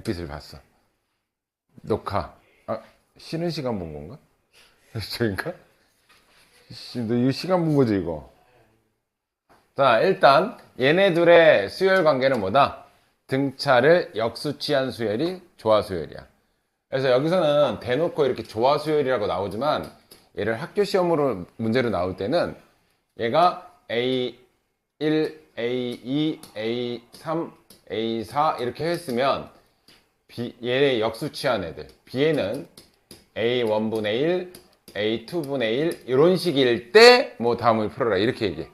별빛을 봤어. 녹화. 아, 쉬는 시간 본 건가? 저인가? 너 이거 시간 본 거지, 이거? 자, 일단 얘네 둘의 수열 관계는 뭐다? 등차를 역수치한 수열이 조화수열이야. 그래서 여기서는 대놓고 이렇게 조화수열이라고 나오지만 얘를 학교 시험으로 문제로 나올 때는 얘가 A1, A2, A3, A4 이렇게 했으면 얘의 역수치한 애들 B에는 A1분의 1, A2분의 1 이런 식일 때 뭐 다음을 풀어라 이렇게 얘기해.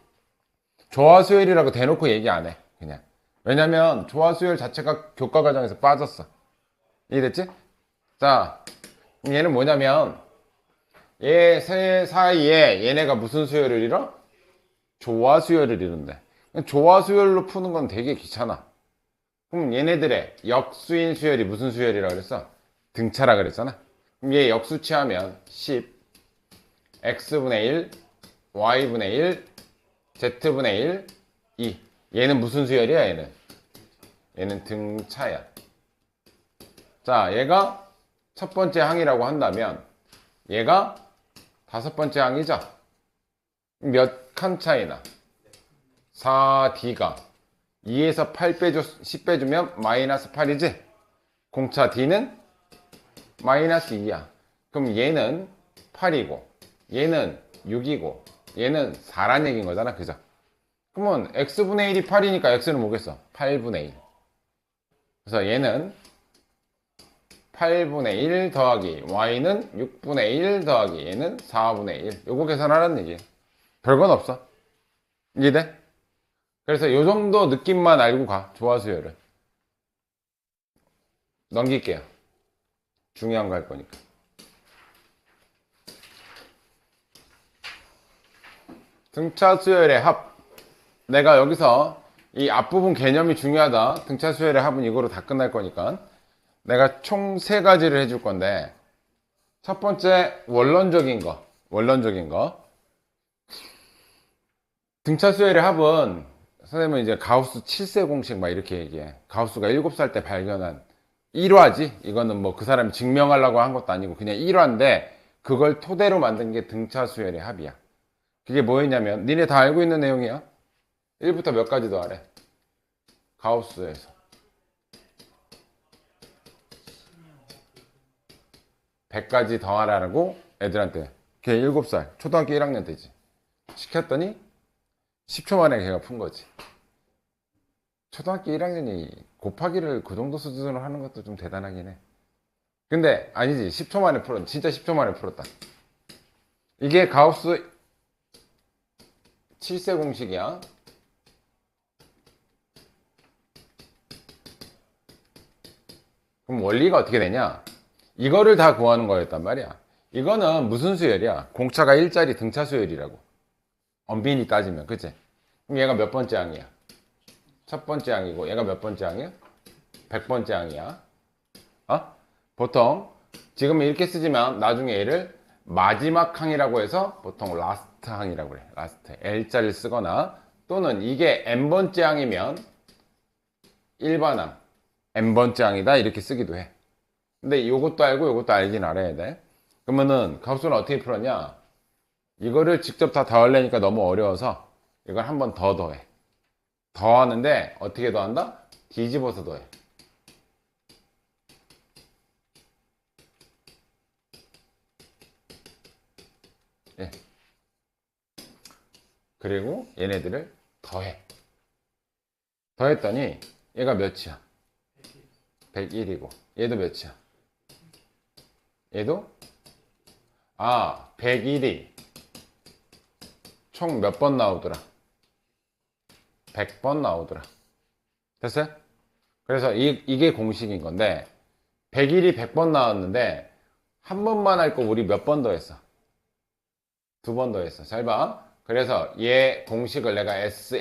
조화수열이라고 대놓고 얘기 안 해. 그냥. 왜냐면 조화수열 자체가 교과 과정에서 빠졌어. 이해됐지? 자, 얘는 뭐냐면 얘 세 사이에 얘네가 무슨 수열을 이뤄? 조화수열을 이룬대. 조화수열로 푸는 건 되게 귀찮아. 그럼 얘네들의 역수인 수열이 무슨 수열이라고 그랬어? 등차라 그랬잖아. 그럼 얘 역수치하면 10, x분의 1, y분의 1, z분의 1, 2. 얘는 무슨 수열이야, 얘는? 얘는 등차야. 자, 얘가 첫 번째 항이라고 한다면 얘가 다섯 번째 항이죠? 몇 칸 차이나? 4D가 2에서 8 빼줘, 10 빼주면 마이너스 8이지? 공차 D는 마이너스 2야. 그럼 얘는 8이고 얘는 6이고 얘는 4란 얘기인 거잖아. 그죠? 그러면 x분의 1이 8이니까 x는 뭐겠어? 8분의 1. 그래서 얘는 8분의 1 더하기 y는 6분의 1 더하기 얘는 4분의 1. 요거 계산하라는 얘기예요. 별건 없어. 이해돼? 그래서 요 정도 느낌만 알고 가. 조화수열을. 넘길게요. 중요한 거 할 거니까. 등차 수열의 합. 내가 여기서 이 앞부분 개념이 중요하다. 등차 수열의 합은 이거로 다 끝날 거니까. 내가 총 세 가지를 해줄 건데, 첫 번째, 원론적인 거. 등차 수열의 합은, 선생님은 이제 가우스 7세 공식 막 이렇게 얘기해. 가우스가 7살 때 발견한 1화지? 이거는 뭐 그 사람이 증명하려고 한 것도 아니고 그냥 1화인데, 그걸 토대로 만든 게 등차 수열의 합이야. 그게 뭐였냐면, 니네 다 알고 있는 내용이야. 1부터 몇 가지 더 하래. 가우스에서. 100가지 더 하라고 애들한테. 걔 7살, 초등학교 1학년 되지. 시켰더니 10초 만에 걔가 푼 거지. 초등학교 1학년이 곱하기를 그 정도 수준으로 하는 것도 좀 대단하긴 해. 근데 아니지. 10초 만에 풀었. 진짜 10초 만에 풀었다. 이게 가우스 7세 공식이야. 그럼 원리가 어떻게 되냐? 이거를 다 구하는 거였단 말이야. 이거는 무슨 수열이야? 공차가 1짜리 등차 수열이라고. 엄밀히 따지면, 그치? 그럼 얘가 몇 번째 항이야? 첫 번째 항이고, 얘가 몇 번째 항이야? 100번째 항이야. 어? 보통, 지금 이렇게 쓰지만, 나중에 얘를 마지막 항이라고 해서, 보통 라스트 항이라고 그래. 라스트. L자를 쓰거나, 또는 이게 N번째 항이면, 일반항. N번째 항이다. 이렇게 쓰기도 해. 근데 요것도 알고 요것도 알긴 알아야 돼. 그러면은 값수는 어떻게 풀었냐? 이거를 직접 다 더하려니까 너무 어려워서 이걸 한 번 더 더해. 더하는데 어떻게 더한다? 뒤집어서 더해. 예. 그리고 얘네들을 더해. 더했더니 얘가 몇이야? 101이고 얘도 몇이야? 얘도? 101이 총 몇 번 나오더라? 100번 나오더라. 됐어요? 그래서 이게 공식인 건데 101이 100번 나왔는데 한 번만 할 거 우리 몇 번 더 했어? 두 번 더 했어. 잘 봐. 그래서 얘 공식을 내가 S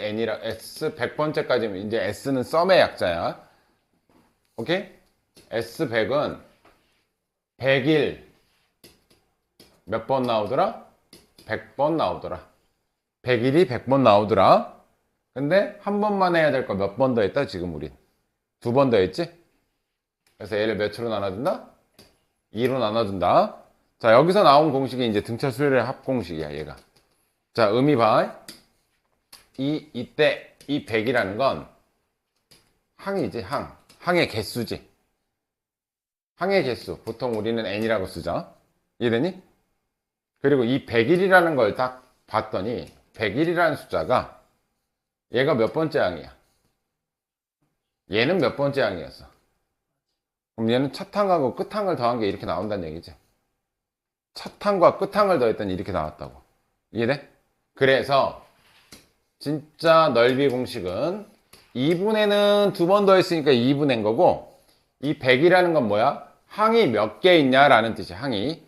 100번째까지면 이제 S는 썸의 약자야. 오케이? S100은 100일 몇 번 나오더라? 100번 나오더라. 100일이 100번 나오더라. 근데 한 번만 해야 될 거 몇 번 더 했다? 지금 우린 두 번 더 했지? 그래서 얘를 몇으로 나눠준다? 2로 나눠준다. 자, 여기서 나온 공식이 이제 등차 수열의 합 공식이야, 얘가. 자, 의미 봐. 이때 이 100이라는 건 항이지, 항. 항의 개수지. 항의 개수. 보통 우리는 n이라고 쓰죠. 이해되니? 그리고 이 101이라는 걸 딱 봤더니 101이라는 숫자가 얘가 몇 번째 항이야? 얘는 몇 번째 항이었어? 그럼 얘는 첫 항하고 끝 항을 더한 게 이렇게 나온다는 얘기지. 첫 항과 끝 항을 더했더니 이렇게 나왔다고. 이해돼? 그래서 진짜 넓이 공식은 2분의는 두 번 더했으니까 2분의인 거고, 이 100이라는 건 뭐야? 항이 몇 개 있냐라는 뜻이야, 항이.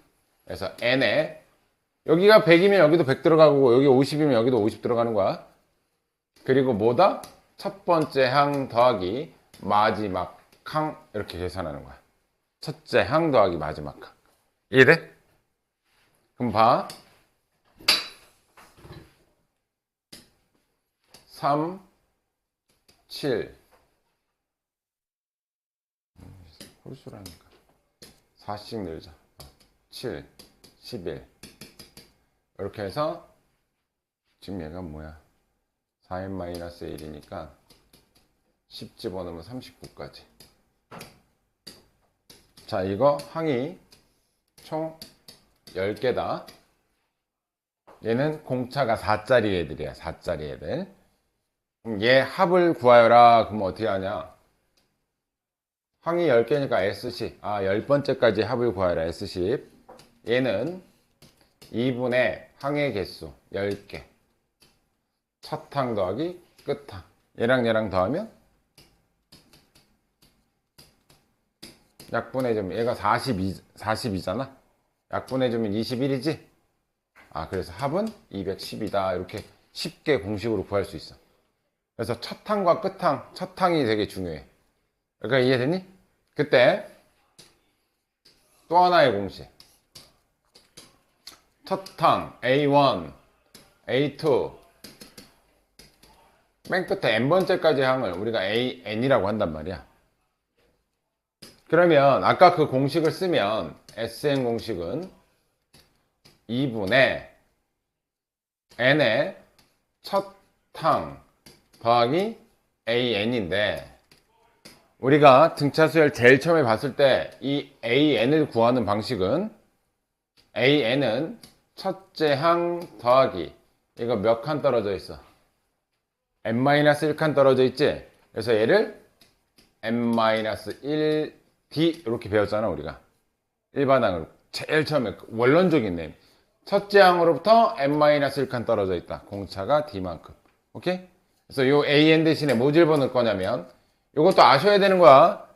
그래서 n에 여기가 100이면 여기도 100 들어가고 여기 50이면 여기도 50 들어가는 거야. 그리고 뭐다? 첫 번째 항 더하기 마지막 항 이렇게 계산하는 거야. 첫째 항 더하기 마지막 항. 이해돼? 그럼 봐. 3, 7 홀수라니까 4씩 늘자. 7, 11 이렇게 해서 지금 얘가 뭐야? 4n-1이니까 10 집어넣으면 39까지. 자, 이거 항이 총 10개다. 얘는 공차가 4짜리 애들이야. 4짜리 애들. 그럼 얘 합을 구하여라. 그럼 어떻게 하냐? 항이 10개니까 S10. 10번째까지 합을 구하여라. S10. 얘는 2분의 항의 개수 10개. 첫 항 더하기 끝 항. 얘랑 더하면 약분해주면 얘가 42잖아. 약분해주면 21이지. 그래서 합은 210이다. 이렇게 쉽게 공식으로 구할 수 있어. 그래서 첫 항과 끝 항, 첫 항이 되게 중요해. 그러니까 이해되니? 그때 또 하나의 공식. 첫 항 A1, A2 맨 끝에 n번째까지 항을 우리가 AN이라고 한단 말이야. 그러면 아까 그 공식을 쓰면 SN 공식은 2분의 n의 첫 항 더하기 AN인데, 우리가 등차 수열 제일 처음에 봤을 때 이 AN을 구하는 방식은 AN은 첫째 항 더하기 이거 몇 칸 떨어져 있어? n-1칸 떨어져 있지? 그래서 얘를 n-1d 이렇게 배웠잖아, 우리가. 일반항으로. 제일 처음에 원론적인 셈. 첫째 항으로부터 n-1칸 떨어져 있다. 공차가 d만큼. 오케이? 그래서 요 an 대신에 뭐 집어넣을 거냐면 이것도 아셔야 되는 거야.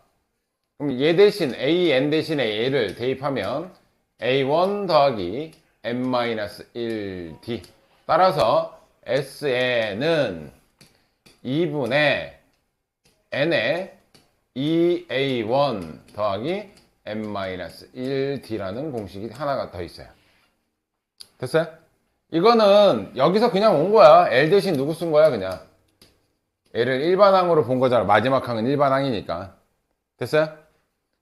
그럼 얘 대신 an 대신에 얘를 대입하면 a1 더하기 n-1d. 따라서 SN은 2분의 n의 2a1 더하기 n-1d라는 공식이 하나가 더 있어요. 됐어요? 이거는 여기서 그냥 온 거야. L 대신 누구 쓴 거야, 그냥. 얘를 일반항으로 본 거잖아. 마지막 항은 일반항이니까. 됐어요?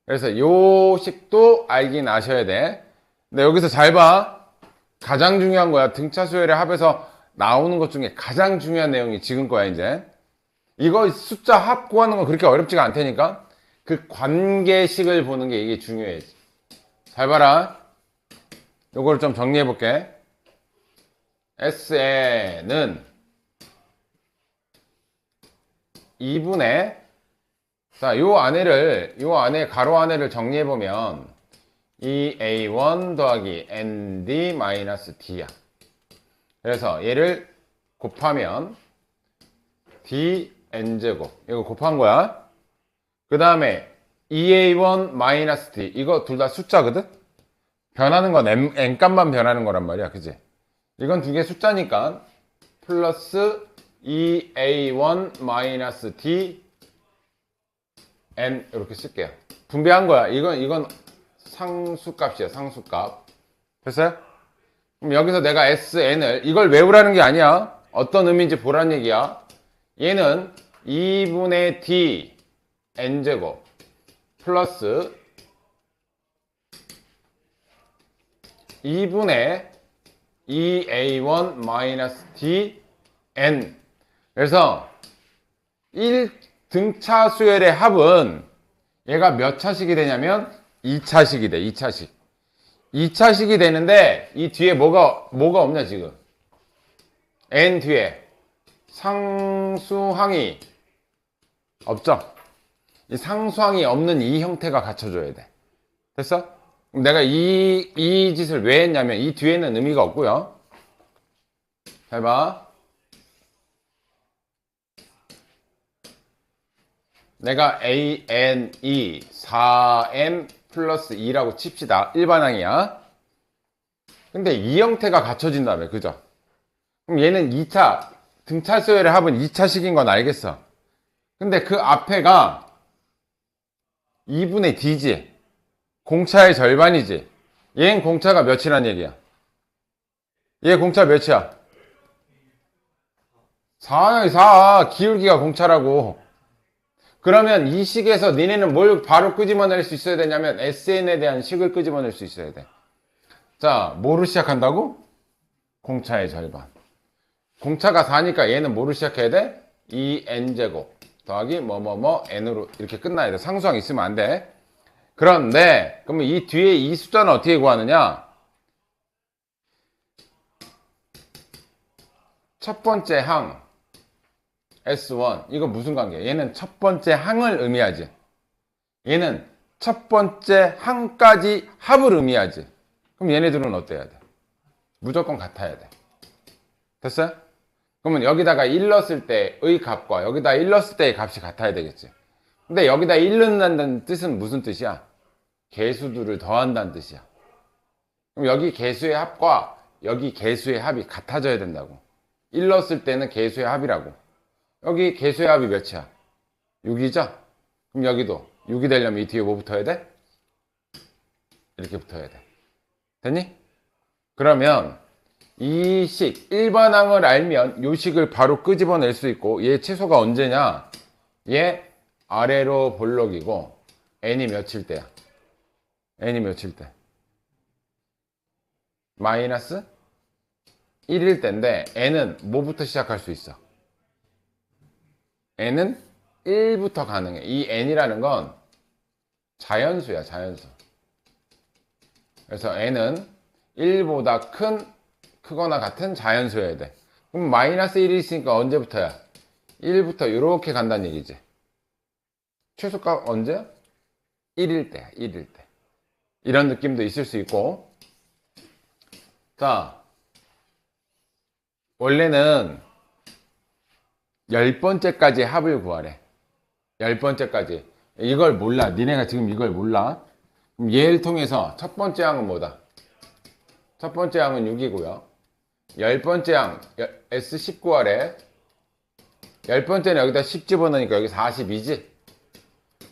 그래서 요 식도 알긴 아셔야 돼. 근데 여기서 잘 봐. 가장 중요한 거야. 등차 수열의 합에서 나오는 것 중에 가장 중요한 내용이 지금 거야, 이제. 이거 숫자 합 구하는 건 그렇게 어렵지가 않다니까? 그 관계식을 보는 게 이게 중요해. 잘 봐라. 요거를 좀 정리해 볼게. SN은 2분의, 자, 요 안에 가로 안에를 정리해 보면 이 A1 더하기 ND-D야. 그래서 얘를 곱하면 DN제곱. 이거 곱한 거야. 그 다음에 2A1-D. 이거 둘 다 숫자거든? 변하는 건 n값만 변하는 거란 말이야. 그지? 이건 두 개 숫자니까 플러스 2a1-d n 이렇게 쓸게요. 분배한 거야. 이건 상수값이야. 상수값. 됐어요? 그럼 여기서 내가 sn을 이걸 외우라는 게 아니야. 어떤 의미인지 보란 얘기야. 얘는 2분의 d n제곱 플러스 2분의 2a1 마이너스 dn. 그래서 1등차 수열의 합은 얘가 몇 차식이 되냐면 2차식이 돼. 2차식. 2차식이 되는데 이 뒤에 뭐가 없냐 지금. n 뒤에 상수항이 없죠. 이 상수항이 없는 이 형태가 갖춰줘야 돼. 됐어? 그럼 내가 이 짓을 왜 했냐면 이 뒤에는 의미가 없고요. 잘 봐. 내가 ANE 4M 플러스 2라고 칩시다. 일반항이야. 근데 이 형태가 갖춰진다며. 그죠? 그럼 얘는 2차 등차 수열의 합은 2차식인 건 알겠어. 근데 그 앞에가 2분의 D지. 공차의 절반이지. 얘는 공차가 몇이란 얘기야? 얘 공차 몇이야? 4야, 4. 기울기가 공차라고. 그러면 이 식에서 니네는 뭘 바로 끄집어낼 수 있어야 되냐면 SN에 대한 식을 끄집어낼 수 있어야 돼. 자, 뭐로 시작한다고? 공차의 절반. 공차가 4니까 얘는 뭐로 시작해야 돼? 2n제곱 더하기 뭐뭐뭐 n으로 이렇게 끝나야 돼. 상수항 있으면 안 돼. 그런데 그러면 이 뒤에 이 숫자는 어떻게 구하느냐? 첫 번째 항 S1 이거 무슨 관계야? 얘는 첫 번째 항을 의미하지. 얘는 첫 번째 항까지 합을 의미하지. 그럼 얘네들은 어때야 돼? 무조건 같아야 돼. 됐어요? 그러면 여기다가 1 넣었을 때의 값과 여기다 1 넣었을 때의 값이 같아야 되겠지. 근데 여기다 1 넣는다는 뜻은 무슨 뜻이야? 개수들을 더한다는 뜻이야. 그럼 여기 개수의 합과 여기 개수의 합이 같아져야 된다고. 1 넣었을 때는 개수의 합이라고. 여기 개수의 합이 몇이야? 6이죠? 그럼 여기도 6이 되려면 이 뒤에 뭐 붙어야 돼? 이렇게 붙어야 돼. 됐니? 그러면 이 식, 일반항을 알면 이 식을 바로 끄집어낼 수 있고 얘 최소가 언제냐? 얘 아래로 볼록이고 n이 몇일 때야? n이 몇일 때? 마이너스 1일 때인데 n은 뭐부터 시작할 수 있어? n은 1부터 가능해. 이 n이라는 건 자연수야, 자연수. 그래서 n은 1보다 크거나 같은 자연수여야 돼. 그럼 마이너스 1이 있으니까 언제부터야? 1부터 이렇게 간다는 얘기지. 최소값 언제? 1일 때야, 1일 때. 이런 느낌도 있을 수 있고. 자, 원래는 10번째까지 합을 구하래. 10번째까지. 이걸 몰라. 니네가 지금 이걸 몰라. 그럼 얘를 통해서 첫 번째 항은 뭐다? 첫 번째 항은 6이고요. 10번째 항 S10 구하래. 10번째는 여기다 10 집어넣으니까 여기 42지.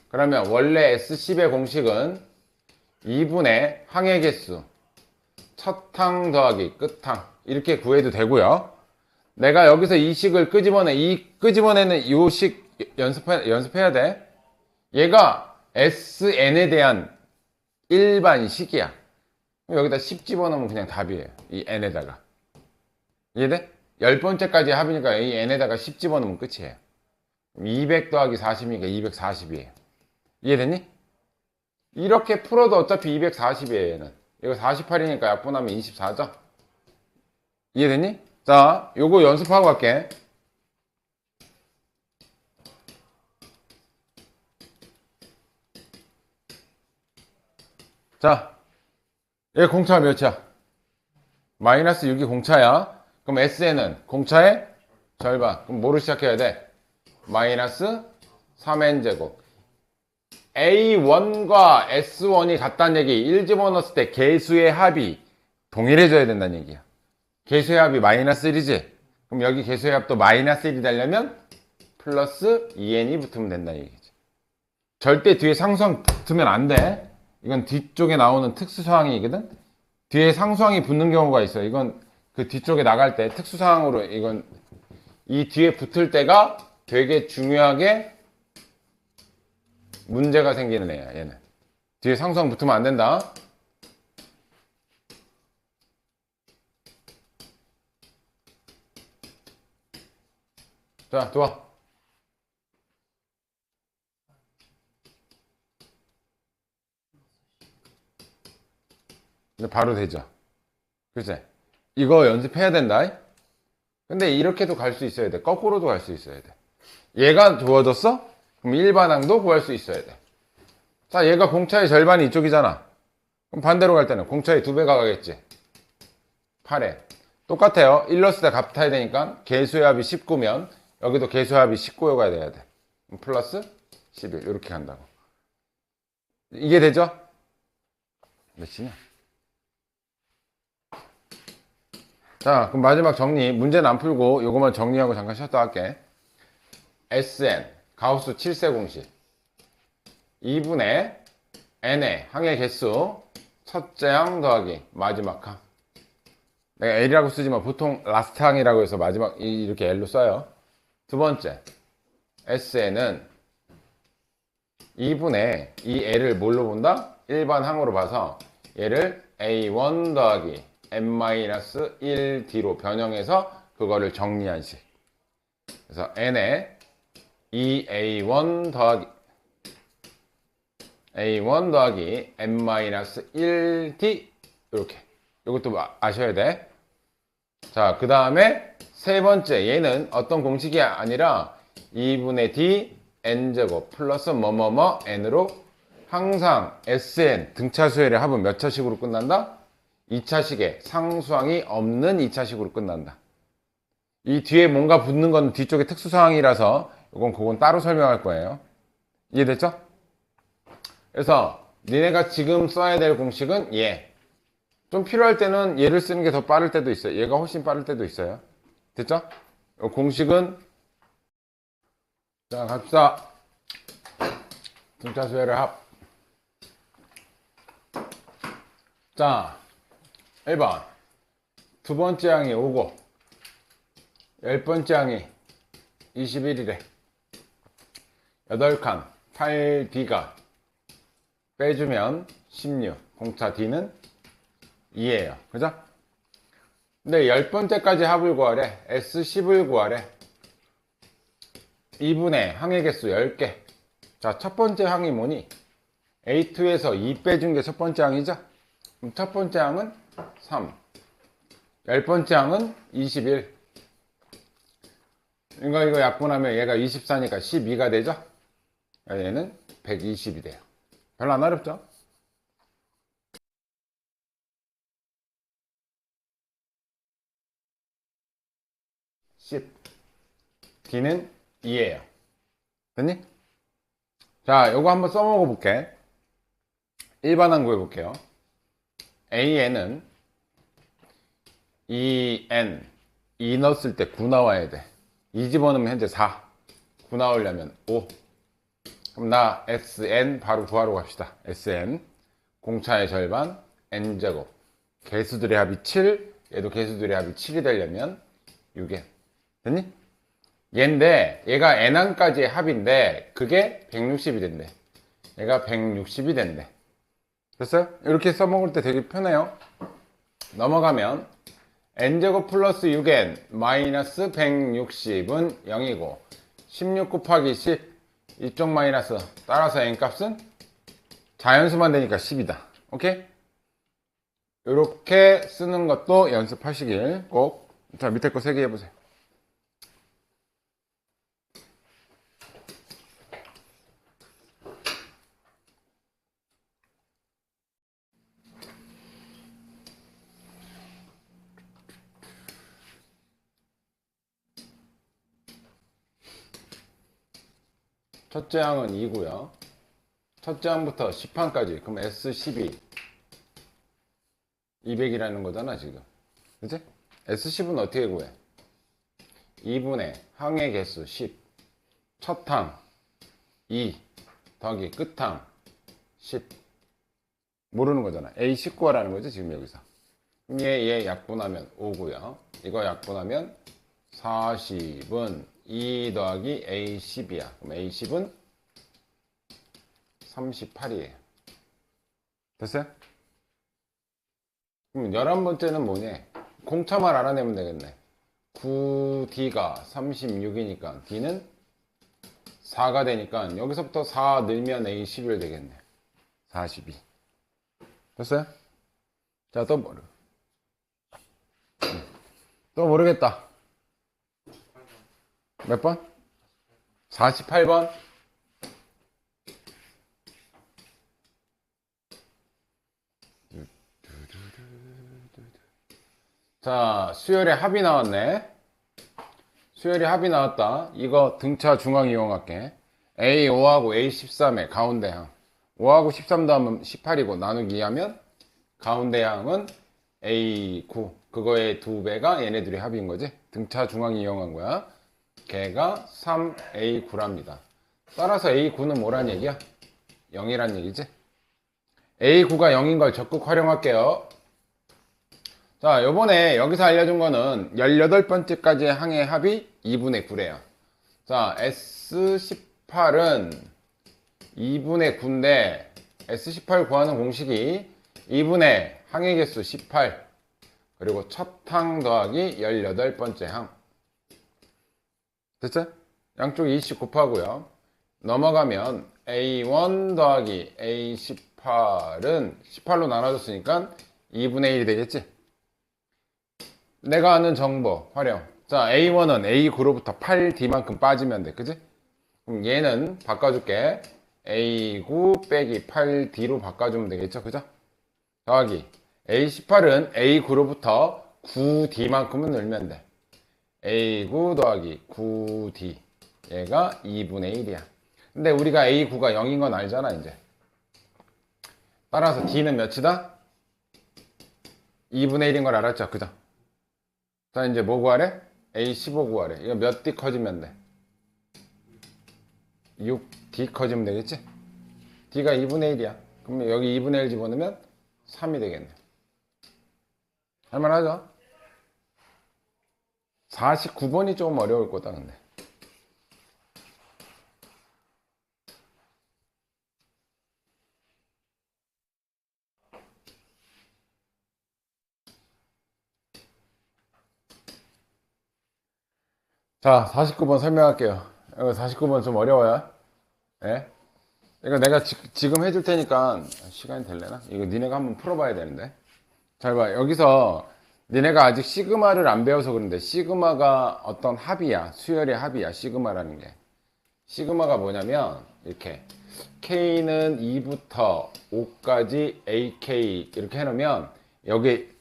그러면 원래 S10의 공식은 2분의 항의 개수 첫 항 더하기 끝 항 이렇게 구해도 되고요. 내가 여기서 이 식을 이 끄집어내는 이 식 연습해야 돼. 얘가 SN에 대한 일반식이야. 여기다 10 집어넣으면 그냥 답이에요. 이 n에다가. 이해돼? 10번째까지 합이니까 이 n에다가 10 집어넣으면 끝이에요. 200 더하기 40이니까 240이에요. 이해됐니? 이렇게 풀어도 어차피 240이에요, 얘는. 이거 48이니까 약분하면 24죠? 이해됐니? 자, 요거 연습하고 갈게. 자, 얘 공차가 몇이야? 마이너스 6이 공차야. 그럼 SN은 공차의 절반. 그럼 뭐로 시작해야 돼? 마이너스 3n제곱. A1과 S1이 같다는 얘기. 1 집어넣었을 때 개수의 합이 동일해져야 된다는 얘기야. 개수의 합이 마이너스 1이지? 그럼 여기 개수의 합도 마이너스 1이 되려면 플러스 2n이 붙으면 된다는 얘기지. 절대 뒤에 상수항 붙으면 안 돼. 이건 뒤쪽에 나오는 특수사항이거든? 뒤에 상수항이 붙는 경우가 있어요. 이건 그 뒤쪽에 나갈 때 특수사항으로 이건 이 뒤에 붙을 때가 되게 중요하게 문제가 생기는 애야, 얘는. 뒤에 상수항 붙으면 안 된다. 자, 좋아. 이제 바로 되죠. 그치? 이거 연습해야 된다. 근데 이렇게도 갈 수 있어야 돼. 거꾸로도 갈 수 있어야 돼. 얘가 주어졌어? 그럼 일반항도 구할 수 있어야 돼. 자, 얘가 공차의 절반이 이쪽이잖아. 그럼 반대로 갈 때는 공차의 2배가 가겠지. 8에. 똑같아요. 1 넣었을 때 값 타야 되니까 개수의 합이 19면 여기도 개수의 합이 19여가 돼야 돼. 플러스 11. 이렇게 간다고. 이게 되죠? 몇이냐? 자, 그럼 마지막 정리. 문제는 안 풀고 요것만 정리하고 잠깐 쉬었다 할게. Sn, 가우스 7세 공식. 2분의 n의 항의 개수, 첫째 항 더하기 마지막 항. 내가 L이라고 쓰지만 보통 라스트 항이라고 해서 마지막 이렇게 L로 써요. 두 번째, Sn은 2분의 이 L을 뭘로 본다? 일반 항으로 봐서 얘를 A1 더하기 n-1d로 변형해서 그거를 정리한 식. 그래서 n에 2a1 더하기 a1 더하기 n-1d 이렇게. 이것도 아셔야 돼. 자, 그 다음에 세 번째, 얘는 어떤 공식이 아니라 2분의 d n제곱 플러스 뭐뭐뭐 n으로 항상 Sn 등차수열의 합은 몇 차식으로 끝난다? 2차식에 상수항이 없는 2차식으로 끝난다. 이 뒤에 뭔가 붙는 건 뒤쪽에 특수사항이라서 그건 따로 설명할 거예요. 이해됐죠? 그래서 니네가 지금 써야 될 공식은 얘. 좀 필요할 때는 얘를 쓰는 게 더 빠를 때도 있어요. 얘가 훨씬 빠를 때도 있어요. 됐죠? 공식은 자, 갑시다. 등차수열의 합. 자, 1번 두 번째 항이 5고 10번째 항이 21이래. 8칸 8D가 빼주면 16. 공차 D는 2예요. 그죠? 근데 10번째까지 합을 구하래. S10을 구하래. 2분의 항의 개수 10개. 자, 첫 번째 항이 뭐니? A2에서 2 빼준 게 첫 번째 항이죠? 그럼 첫 번째 항은 3. 10번째 항은 21. 이거 약분하면 얘가 24니까 12가 되죠? 얘는 120이 돼요. 별로 안 어렵죠? D는 2예요. 됐니? 자, 요거 한번 써먹어 볼게. 일반항 구해볼게요. AN은 2N 2 넣었을 때 9 나와야 돼. 2 집어넣으면 현재 4. 9 나오려면 5. 그럼 나 SN 바로 구하러 갑시다. SN 공차의 절반 N제곱 개수들의 합이 7. 얘도 개수들의 합이 7이 되려면 6N. 됐니? 얘인데 얘가 N항까지의 합인데 그게 160이 된대. 얘가 160이 된대. 됐어요? 이렇게 써먹을 때 되게 편해요. 넘어가면 n제곱 플러스 6n 마이너스 160은 0이고 16 곱하기 10 이쪽 마이너스 따라서 n 값은 자연수만 되니까 10이다. 오케이? 이렇게 쓰는 것도 연습하시길 꼭. 자, 밑에 거 3개 해보세요. 첫째 항은 2고요. 첫째 항부터 10항까지. 그럼 S12 200이라는 거잖아 지금. 그치? S10은 어떻게 구해? 2분의 항의 개수 10 첫항 2 더하기 끝항 10 모르는 거잖아. A19 구하라는 거지 지금 여기서. 얘 약분하면 5고요. 이거 약분하면 40은 2 더하기 A10이야. 그럼 A10은 38이에요. 됐어요? 그럼 11번째는 뭐냐? 공차만 알아내면 되겠네. 9D가 36이니까 D는 4가 되니까 여기서부터 4 늘면 A 11 되겠네. 42. 됐어요? 자, 또 모르겠다. 몇 번? 48번? 자, 수열의 합이 나왔네. 수열의 합이 나왔다. 이거 등차 중앙 이용할게. A5하고 A13의 가운데 항. 5하고 13 더하면 18이고 나누기 하면 가운데 항은 A9. 그거의 2배가 얘네들이 합인 거지. 등차 중앙 이용한 거야. 걔가 3A9랍니다. 따라서 A9는 뭐란 얘기야? 0이란 얘기지. A9가 0인 걸 적극 활용할게요. 자, 요번에 여기서 알려준 거는 18번째까지의 항의 합이 2분의 9래요. 자, S18은 2분의 9인데 S18 구하는 공식이 2분의 항의 개수 18 그리고 첫 항 더하기 18번째 항. 됐죠? 양쪽 2씩 곱하고요. 넘어가면 A1 더하기 A18은 18로 나눠졌으니까 2분의 1이 되겠지? 내가 아는 정보 활용. 자, A1은 A9로부터 8D만큼 빠지면 돼. 그지? 그럼 얘는 바꿔줄게. A9 빼기 8D로 바꿔주면 되겠죠? 그죠? 더하기 A18은 A9로부터 9D만큼은 늘면 돼. A9 더하기 9D. 얘가 2분의 1이야. 근데 우리가 A9가 0인 건 알잖아, 이제. 따라서 D는 몇이다? 2분의 1인 걸 알았죠? 그죠? 자, 이제 뭐 구하래? A15 구하래. 이거 몇 D 커지면 돼? 6D 커지면 되겠지? D가 2분의 1이야. 그러면 여기 2분의 1 집어넣으면 3이 되겠네. 할만하죠? 49번이 조금 어려울 거다, 근데. 자, 49번 설명할게요. 이거 49번 좀 어려워요. 예? 이거 내가 지금 해줄 테니까 시간이 될래나? 이거 니네가 한번 풀어봐야 되는데. 잘 봐. 여기서 니네가 아직 시그마를 안 배워서 그런데 시그마가 어떤 합이야. 수열의 합이야. 시그마라는 게. 시그마가 뭐냐면 이렇게 K는 2부터 5까지 AK 이렇게 해놓으면 여기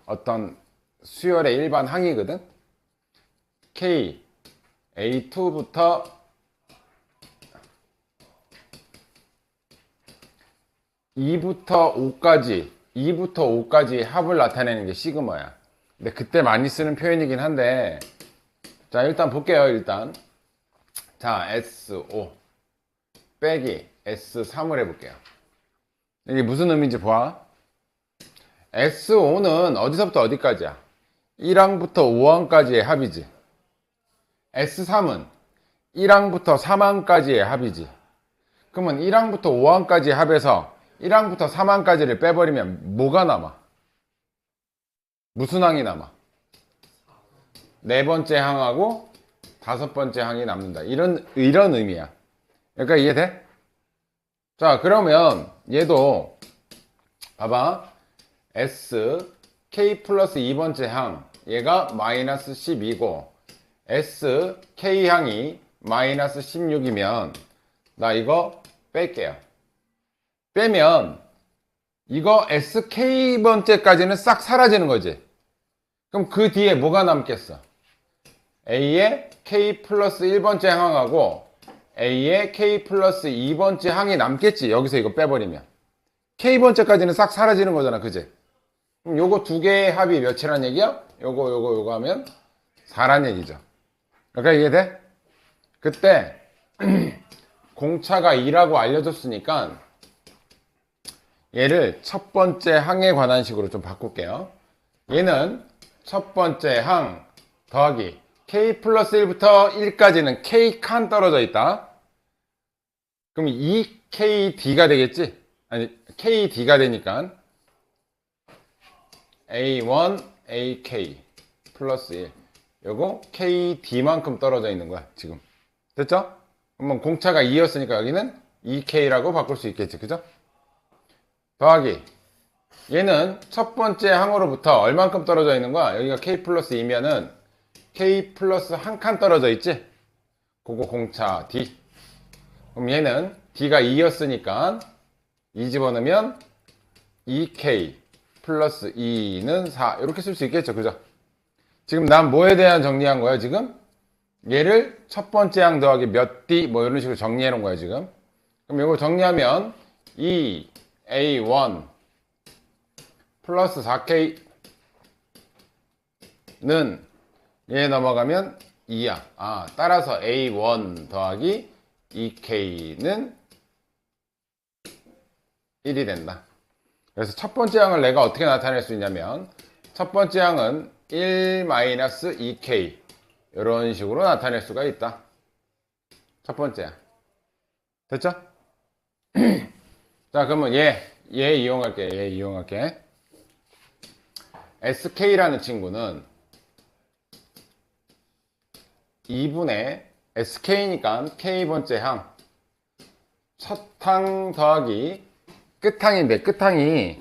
어떤 수열의 일반 항이거든. K A2부터 (2부터 5까지 합을 나타내는 게 시그마야. 근데 그때 많이 쓰는 표현이긴 한데, 자, 일단 볼게요. 일단 자, S5 빼기 S3을 해볼게요. 이게 무슨 의미인지 봐. S5는 어디서부터 어디까지야? 1항부터 5항까지의 합이지. S3은 1항부터 3항까지의 합이지. 그러면 1항부터 5항까지의 합에서 1항부터 3항까지를 빼버리면 뭐가 남아? 무슨 항이 남아? 네 번째 항하고 다섯 번째 항이 남는다. 이런 의미야. 그러니까 이해돼? 자, 그러면 얘도 봐봐. S K 플러스 2번째 항 얘가 마이너스 12고 S K 항이 마이너스 16이면 나 이거 뺄게요. 빼면 이거 SK번째까지는 싹 사라지는 거지. 그럼 그 뒤에 뭐가 남겠어? A의 K 플러스 1번째 항하고 A의 K 플러스 2번째 항이 남겠지. 여기서 이거 빼버리면 K번째까지는 싹 사라지는 거잖아. 그지? 그럼 요거 두 개의 합이 몇이란 얘기야? 요거 하면 4란 얘기죠. 그러니까 이해돼? 그때 공차가 2라고 알려줬으니까 얘를 첫 번째 항에 관한 식으로 좀 바꿀게요. 얘는 첫 번째 항 더하기 K 플러스 1부터 1까지는 K 칸 떨어져 있다. 그럼 2KD가 되겠지? 아니, KD가 되니까 A1, AK 플러스 1. 요거 KD만큼 떨어져 있는 거야, 지금. 됐죠? 그러면 공차가 2였으니까 여기는 2K라고 바꿀 수 있겠지, 그죠? 더하기. 얘는 첫 번째 항으로부터 얼만큼 떨어져 있는 거야? 여기가 K 플러스 2면은 K 플러스 한 칸 떨어져 있지? 그거 공차 D. 그럼 얘는 D가 2였으니까 2 집어넣으면 2K 플러스 2는 4. 이렇게 쓸 수 있겠죠, 그죠? 지금 난 뭐에 대한 정리한 거야, 지금? 얘를 첫 번째 항 더하기 몇 D 뭐 이런 식으로 정리해 놓은 거야, 지금. 그럼 이거 정리하면 2A1 플러스 4K는 얘 넘어가면 2야. 아, 따라서 A1 더하기 2K는 1이 된다. 그래서 첫 번째 항을 내가 어떻게 나타낼 수 있냐면 첫 번째 항은 1-2K 이런 식으로 나타낼 수가 있다. 첫 번째 항. 됐죠? 자, 그러면 얘 이용할게. SK라는 친구는 2분의 SK니까 K번째 항 첫 항 더하기 끝항인데 끝항이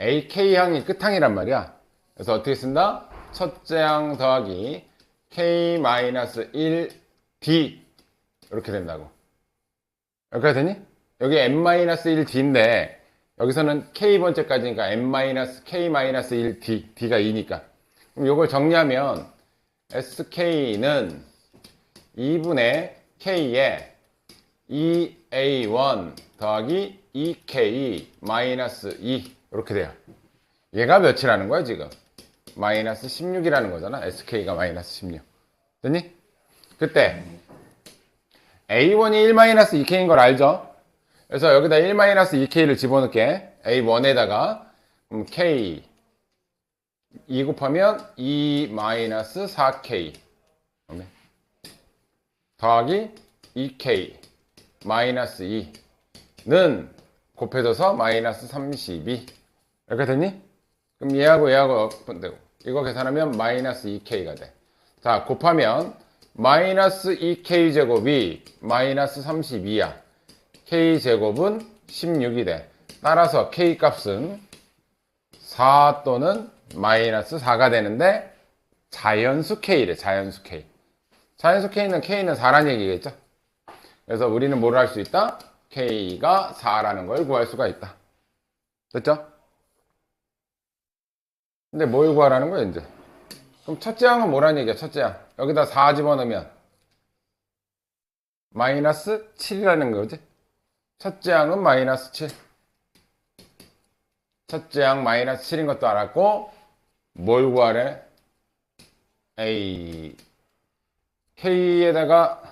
AK항이 끝항이란 말이야. 그래서 어떻게 쓴다? 첫째 항 더하기 K-1D 이렇게 된다고. 이렇게 되니? 여기 N-1D인데 여기서는 K번째까지니까 N-K-1D D가 2니까 그럼 이걸 정리하면 SK는 2분의 K에 2A1 더하기 2K-2 이렇게 돼요. 얘가 몇이라는 거야 지금? 마이너스 16이라는 거잖아. SK가 마이너스 16 됐니? 그때 A1이 1-2K인 걸 알죠? 그래서 여기다 1-2K를 집어넣게. A1에다가 K 2 곱하면 2-4K 더하기 2K 마이너스 2는 곱해져서 마이너스 32 이렇게 됐니? 그럼 얘하고 이거 계산하면 마이너스 2K가 돼. 자, 곱하면 마이너스 2K 제곱이 마이너스 32야. K 제곱은 16이 돼. 따라서 K 값은 4 또는 마이너스 4가 되는데 자연수 K래. 자연수 K. 자연수 K는 4란 얘기겠죠? 그래서 우리는 뭘 할 수 있다? K가 4라는 걸 구할 수가 있다. 됐죠? 근데 뭘 구하라는 거야 이제? 그럼 첫째 항은 뭐라는 얘기야? 첫째 항 여기다 4 집어넣으면 마이너스 7이라는 거지? 첫째 항은 마이너스 7. 첫째 항 마이너스 7인 것도 알았고 뭘 구하래? K에다가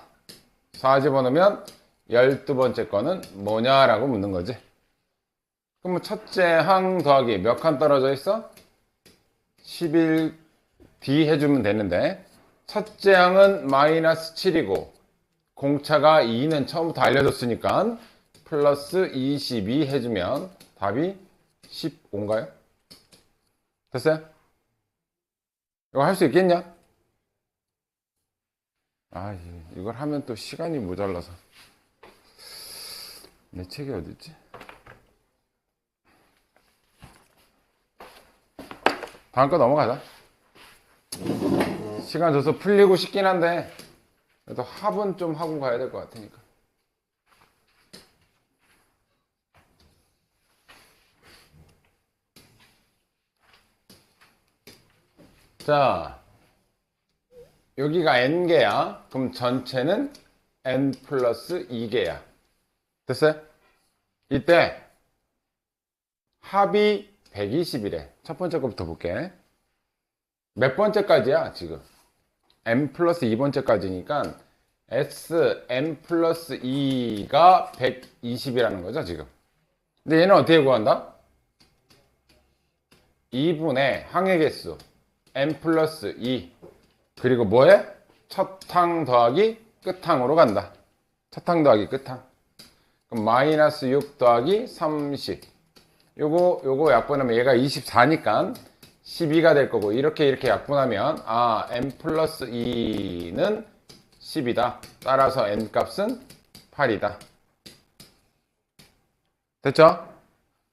4 집어넣으면 12번째 거는 뭐냐라고 묻는 거지. 그럼 첫째 항 더하기 몇 칸 떨어져 있어? 11D 해주면 되는데 첫째 항은 마이너스 7이고 공차가 2는 처음부터 알려줬으니까 플러스 22 해주면 답이 15인가요? 됐어요? 이거 할 수 있겠냐? 아, 이걸 하면 또 시간이 모자라서. 내 책이 어딨지? 다음 거 넘어가자. 시간 줘서 풀리고 싶긴 한데 그래도 합은 좀 하고 가야 될 것 같으니까. 자, 여기가 n개야. 그럼 전체는 n 플러스 2개야. 됐어요? 이때 합이 120이래. 첫 번째 거부터 볼게. 몇 번째까지야 지금? n 플러스 2번째까지니까 sn 플러스 2가 120이라는 거죠 지금. 근데 얘는 어떻게 구한다? 2분의 항의 개수 n 플러스 2 그리고 뭐해? 첫 항 더하기 끝 항으로 간다. 첫 항 더하기 끝 항. 그럼 마이너스 6 더하기 30. 요거 약분하면 얘가 24니까 12가 될 거고, 이렇게 약분하면, n 플러스 2는 10이다. 따라서 n 값은 8이다. 됐죠?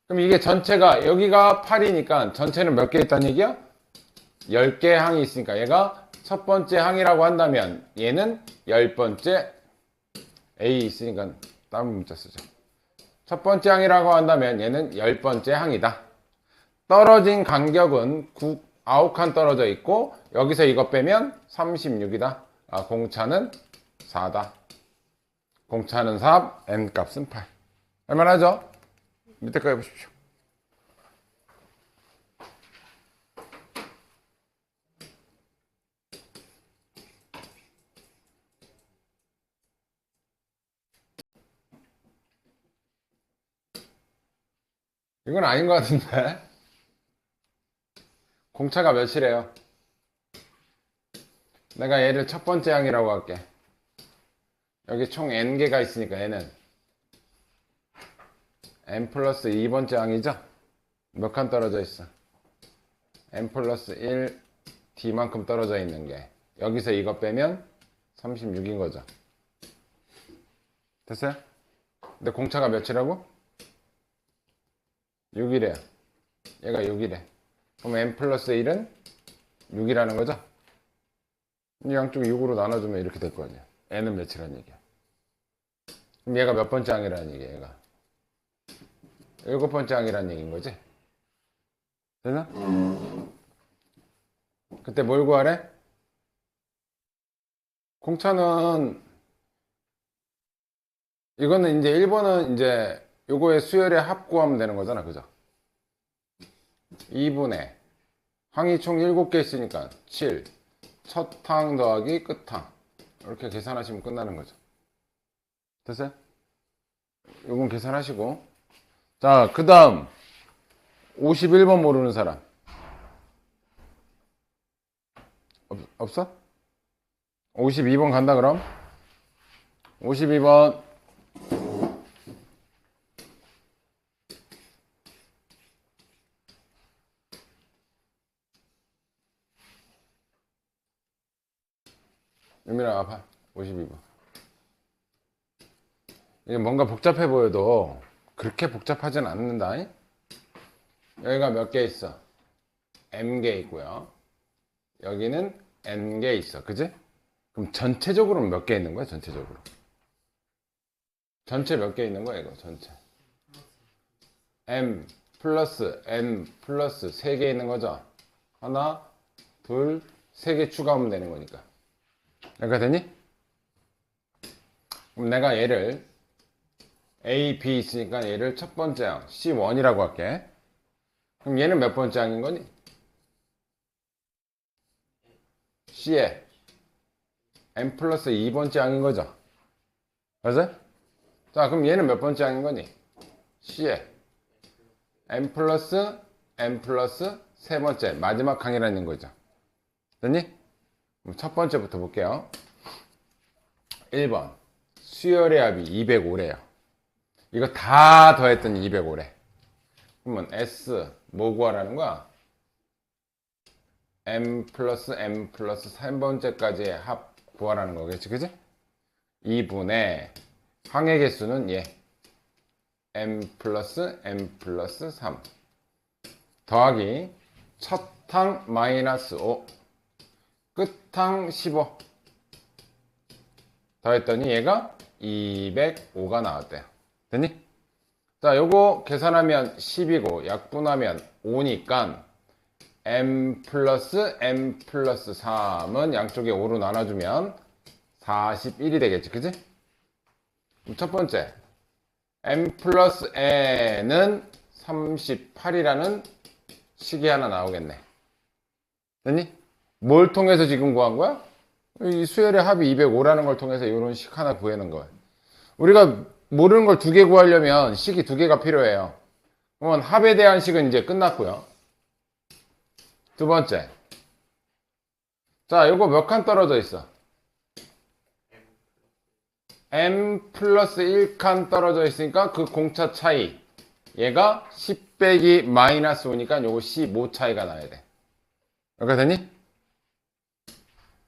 그럼 이게 전체가, 여기가 8이니까 전체는 몇 개 있다는 얘기야? 10개 항이 있으니까 얘가 첫 번째 항이라고 한다면 얘는 10번째 A 있으니까 다른 문자 쓰죠. 첫 번째 항이라고 한다면 얘는 10번째 항이다. 떨어진 간격은 9칸 떨어져 있고 여기서 이거 빼면 36이다. 공차는 4다. 공차는 4, n 값은 8. 얼마나죠? 밑에 거 해보십시오. 이건 아닌 것 같은데. 공차가 몇이래요? 내가 얘를 첫 번째 항이라고 할게. 여기 총 n개가 있으니까 얘는 n 플러스 2번째 항이죠? 몇 칸 떨어져 있어? n 플러스 1 d만큼 떨어져 있는 게, 여기서 이거 빼면 36인 거죠. 됐어요? 근데 공차가 몇이라고? 6이래요. 얘가 6이래. 그럼 n 플러스 1은 6이라는 거죠? 양쪽이 6으로 나눠주면 이렇게 될 거 아니야. n은 몇이라는 얘기야. 그럼 얘가 몇 번째 항이라는 얘기야, 얘가. 7번째 항이라는 얘기인 거지? 되나? 그때 뭘 구하래? 공차는, 이거는 이제 1번은 이제 요거의 수열의 합 구하면 되는 거잖아, 그죠? 2분의 항이 총 7개 있으니까 7, 첫 항 더하기 끝 항, 이렇게 계산하시면 끝나는 거죠. 됐어요? 요건 계산하시고, 자, 그 다음 51번 모르는 사람 없어? 52번 간다 그럼. 52번 유민아 아파. 52번. 이게 뭔가 복잡해 보여도 그렇게 복잡하진 않는다. 여기가 몇 개 있어? m개 있고요. 여기는 n개 있어. 그지? 그럼 전체적으로는 몇 개 있는 거야? 전체적으로. 전체 몇 개 있는 거야? 이거 전체. m 플러스 n 플러스 3개 있는 거죠? 하나, 둘, 3개 추가하면 되는 거니까. 여기가 되니? 그럼 내가 얘를 A, B 있으니까 얘를 첫 번째 항 C1이라고 할게. 그럼 얘는 몇 번째 항인 거니? C에 n 플러스 2번째 항인 거죠. 맞아요? 자, 그럼 얘는 몇 번째 항인 거니? C에 n 플러스 3번째 마지막 항이라는 거죠. 됐니? 그럼 첫 번째부터 볼게요. 1번 수열의 합이 205래요. 이거 다 더했더니 205래. 그러면 S 뭐 구하라는 거야? m 플러스 3번째까지의 합 구하라는 거겠지, 그지? 2분의 항의 개수는 얘 m 플러스 3 더하기 첫 항 마이너스 5 끝항 15 더했더니 얘가 205가 나왔대요. 됐니? 자, 요거 계산하면 10이고 약분하면 5니까 m 플러스 3은 양쪽에 5로 나눠주면 41이 되겠지, 그지? 첫 번째 m 플러스 n은 38이라는 식이 하나 나오겠네. 됐니? 뭘 통해서 지금 구한 거야? 이 수열의 합이 205라는 걸 통해서 이런 식 하나 구하는 거야. 우리가 모르는 걸 2개 구하려면 식이 2개가 필요해요. 그러면 합에 대한 식은 이제 끝났고요. 두 번째. 자, 요거 몇 칸 떨어져 있어? m 플러스 1칸 떨어져 있으니까 그 공차 차이 얘가 10 빼기 마이너스 5니까 요거 15 차이가 나야 돼. 이렇게 되니?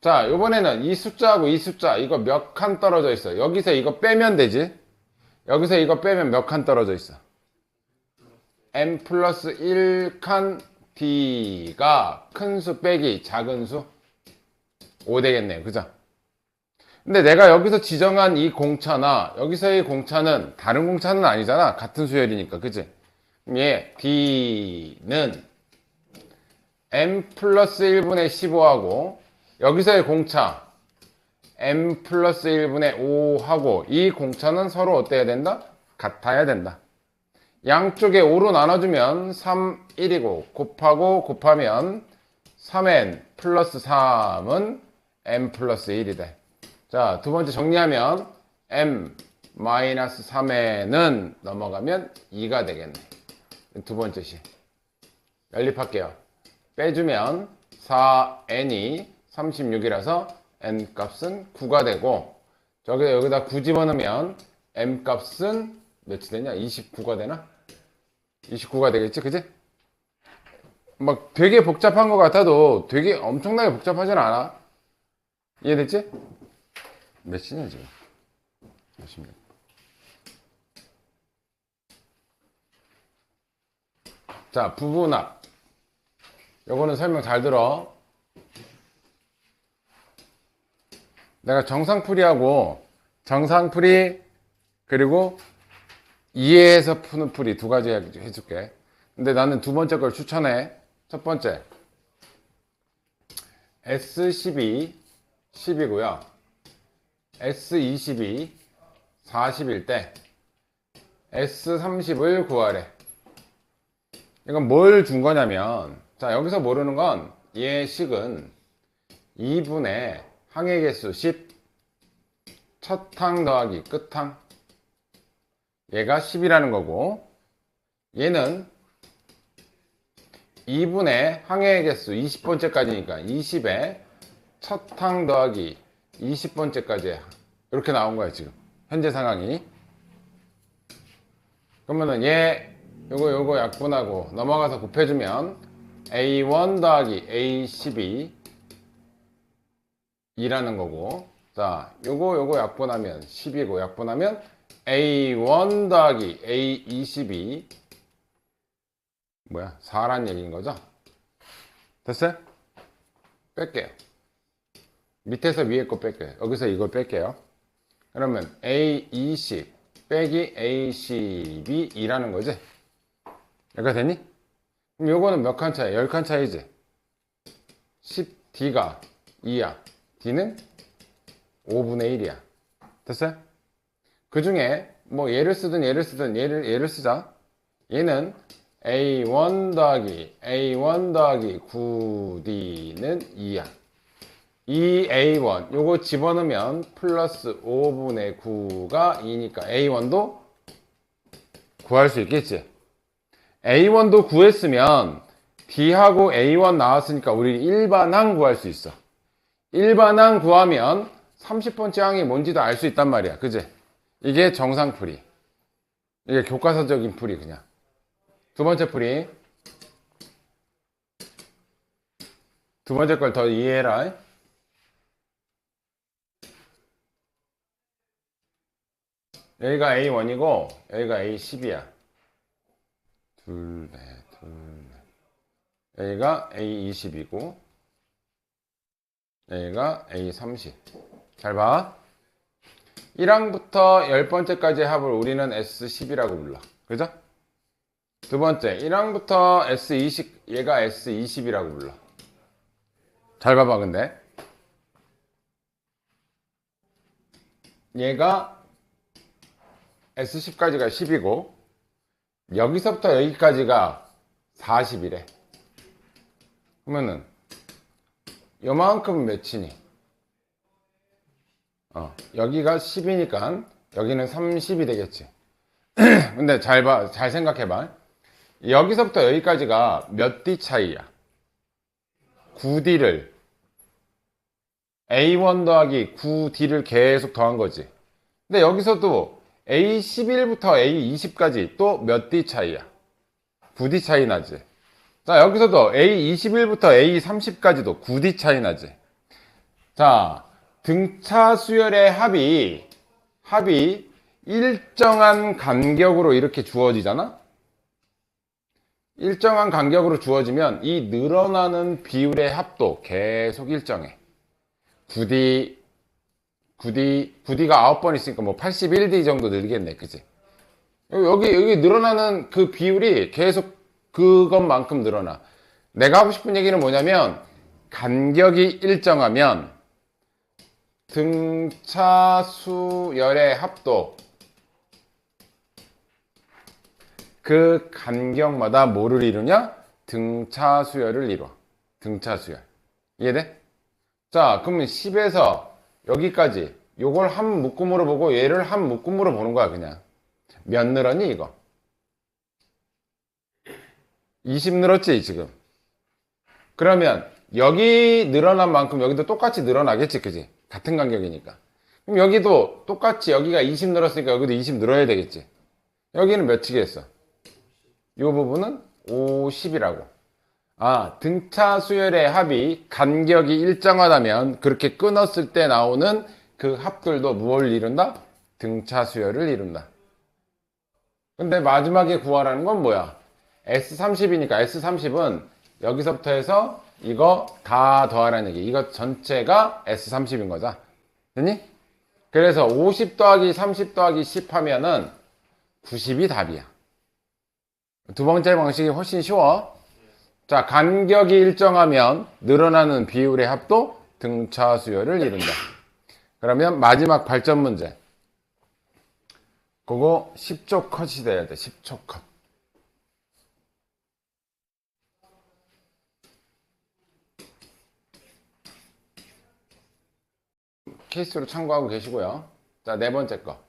자, 요번에는 이 숫자하고 이 숫자 이거 몇 칸 떨어져 있어. 여기서 이거 빼면 되지. 여기서 이거 빼면 몇 칸 떨어져 있어. m 플러스 1칸 d가 큰 수 빼기 작은 수 5 되겠네요. 그죠? 근데 내가 여기서 지정한 이 공차나 여기서의 공차는 다른 공차는 아니잖아. 같은 수열이니까. 그치? 얘 d는 m 플러스 1분의 15하고 여기서의 공차 m 플러스 1분의 5하고 이 공차는 서로 어때야 된다? 같아야 된다. 양쪽에 5로 나눠주면 3, 1이고 곱하면 3n 플러스 3은 m 플러스 1이 돼. 자, 두 번째 정리하면 m 마이너스 3n은 넘어가면 2가 되겠네. 두 번째 시. 연립할게요. 빼주면 4n이 36이라서 n 값은 9가 되고 여기다 9 집어넣으면 m 값은 몇이 되냐? 29가 되나? 29가 되겠지? 그지? 막 되게 복잡한 것 같아도 되게 엄청나게 복잡하진 않아. 이해됐지? 몇 시냐 지금? 56. 자, 부분합. 요거는 설명 잘 들어. 내가 정상풀이하고 정상풀이 그리고 이해해서 푸는 풀이 두 가지 해줄게. 근데 나는 두 번째 걸 추천해. 첫 번째 S12 10이고요 S22 40일 때 S30을 구하래. 이건 뭘 준 거냐면, 자, 여기서 모르는 건 얘 식은 2분의 항의 개수 10 첫 항 더하기 끝 항, 얘가 10이라는 거고, 얘는 2분의 항의 개수 20번째까지니까 20에 첫 항 더하기 20번째까지 이렇게 나온 거야 지금 현재 상황이. 그러면은 얘 요거 약분하고 넘어가서 곱해주면 A1 더하기 A12 2라는 거고, 자, 요거 약분하면 10이고 약분하면 A1 더하기 A22 뭐야? 4란 얘기인 거죠? 됐어요? 뺄게요. 밑에서 위에 거 뺄게요. 여기서 이걸 뺄게요. 그러면 A20 빼기 A12 2라는 거지? 여기가 되니? 그럼 요거는 몇 칸 차이? 10칸 차이지? 10D가 2야. D는 5분의 1이야. 됐어요? 그 중에 뭐 얘를 쓰든 얘를 쓰자. 얘는 A1 더하기 9D는 2야. 이 A1 요거 집어넣으면 플러스 5분의 9가 2니까 A1도 구할 수 있겠지. A1도 구했으면 D하고 A1 나왔으니까 우리 일반항 구할 수 있어. 일반항 구하면 30번째 항이 뭔지도 알 수 있단 말이야. 그지? 이게 정상풀이. 이게 교과서적인 풀이 그냥. 두 번째 풀이. 두 번째 걸 더 이해해라. 여기가 A1이고 여기가 A10이야. 둘, 넷. 여기가 A20이고 여기가 A30. 잘 봐. 1항부터 10번째까지의 합을 우리는 S10이라고 불러. 그죠? 두 번째, 1항부터 S20, 얘가 S20이라고 불러. 잘 봐봐, 근데. 얘가 S10까지가 10이고, 여기서부터 여기까지가 40이래. 그러면은, 요만큼은 몇이니? 여기가 10이니까, 여기는 30이 되겠지. 근데 잘 봐, 잘 생각해봐. 여기서부터 여기까지가 몇 D 차이야? 9D를 A1 더하기 9D를 계속 더한 거지. 근데 여기서도 A11부터 A20까지 또 몇 D 차이야? 9D 차이 나지. 자, 여기서도 A21부터 A30까지도 9D 차이 나지. 자, 등차 수열의 합이 일정한 간격으로 이렇게 주어지잖아? 일정한 간격으로 주어지면 이 늘어나는 비율의 합도 계속 일정해. 9D가 9번 있으니까 뭐 81D 정도 늘겠네. 그지? 여기 늘어나는 그 비율이 계속 그것만큼 늘어나. 내가 하고 싶은 얘기는 뭐냐면, 간격이 일정하면 등차 수열의 합도 그 간격마다 뭐를 이루냐? 등차 수열을 이루어. 등차 수열. 이해돼? 자, 그러면 10에서 여기까지 요걸 한 묶음으로 보고 얘를 한 묶음으로 보는 거야. 그냥 몇 늘었니 이거? 20 늘었지 지금. 그러면 여기 늘어난 만큼 여기도 똑같이 늘어나겠지. 그지? 같은 간격이니까. 그럼 여기도 똑같이 여기가 20 늘었으니까 여기도 20 늘어야 되겠지. 여기는 몇이겠어? 이 부분은 50이라고. 아, 등차 수열의 합이 간격이 일정하다면 그렇게 끊었을 때 나오는 그 합들도 무엇을 이룬다? 등차 수열을 이룬다. 근데 마지막에 구하라는 건 뭐야? S30이니까 S30은 여기서부터 해서 이거 다 더하라는 얘기. 이거 전체가 S30인 거죠. 됐니? 그래서 50 더하기 30 더하기 10 하면은 90이 답이야. 두 번째 방식이 훨씬 쉬워. 자, 간격이 일정하면 늘어나는 비율의 합도 등차 수열을 이룬다. 그러면 마지막 발전 문제. 그거 10초 컷이 돼야 돼. 10초 컷. 케이스로 참고하고 계시고요. 자, 네 번째 거.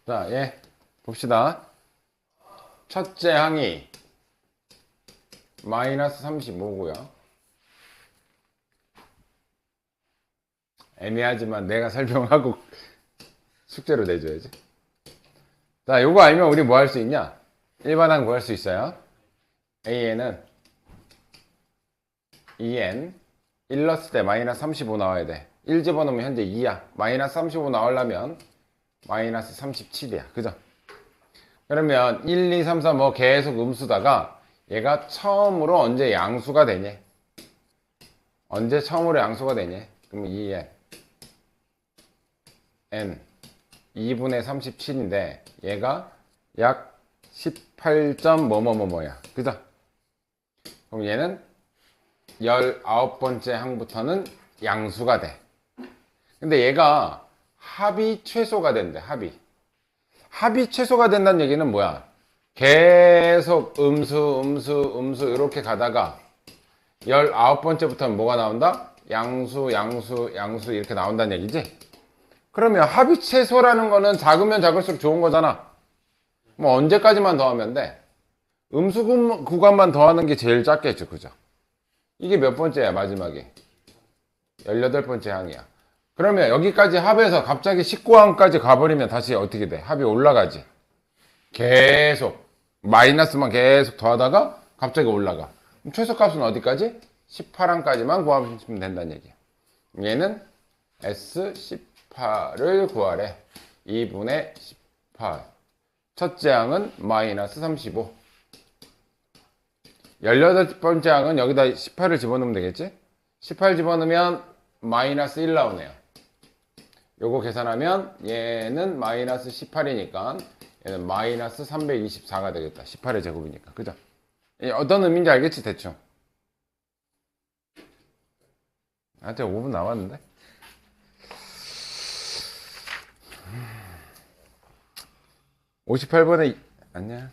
자, 예. 봅시다. 첫째 항이 마이너스 35고요. 애매하지만 내가 설명하고 숙제로 내줘야지. 자, 요거 알면 우리 뭐 할 수 있냐? 일반항 구할 수 있어요. AN은 EN 1 넣었을 때 마이너스 35 나와야 돼. 1 집어넣으면 현재 2야. 마이너스 35 나오려면 마이너스 37이야. 그죠? 그러면 1, 2, 3, 4 뭐 계속 음수다가 얘가 처음으로 언제 양수가 되냐? 언제 처음으로 양수가 되냐? 그럼 2n n 2분의 37인데 얘가 약 18점 뭐뭐뭐뭐야. 그죠? 그럼 얘는 19번째 항부터는 양수가 돼. 근데 얘가 합이 최소가 된대. 합이 최소가 된다는 얘기는 뭐야? 계속 음수 이렇게 가다가 19번째부터는 뭐가 나온다? 양수 이렇게 나온다는 얘기지? 그러면 합이 최소라는 거는 작으면 작을수록 좋은 거잖아. 뭐 언제까지만 더하면 돼? 음수 구간만 더하는 게 제일 작겠죠. 그죠? 이게 몇 번째야 마지막에? 18번째 항이야. 그러면 여기까지 합해서 갑자기 19항까지 가버리면 다시 어떻게 돼? 합이 올라가지. 계속 마이너스만 계속 더하다가 갑자기 올라가. 그럼 최소값은 어디까지? 18항까지만 구하시면 된다는 얘기야. 얘는 S18을 구하래. 2분의 18. 첫째 항은 마이너스 35. 18번째 항은 여기다 18을 집어넣으면 되겠지? 18 집어넣으면 마이너스 1 나오네요. 요거 계산하면 얘는 마이너스 18이니까 얘는 마이너스 324가 되겠다. 18의 제곱이니까. 그죠? 어떤 의미인지 알겠지? 대충. 아직 5분 남았는데? (58번에) 안녕.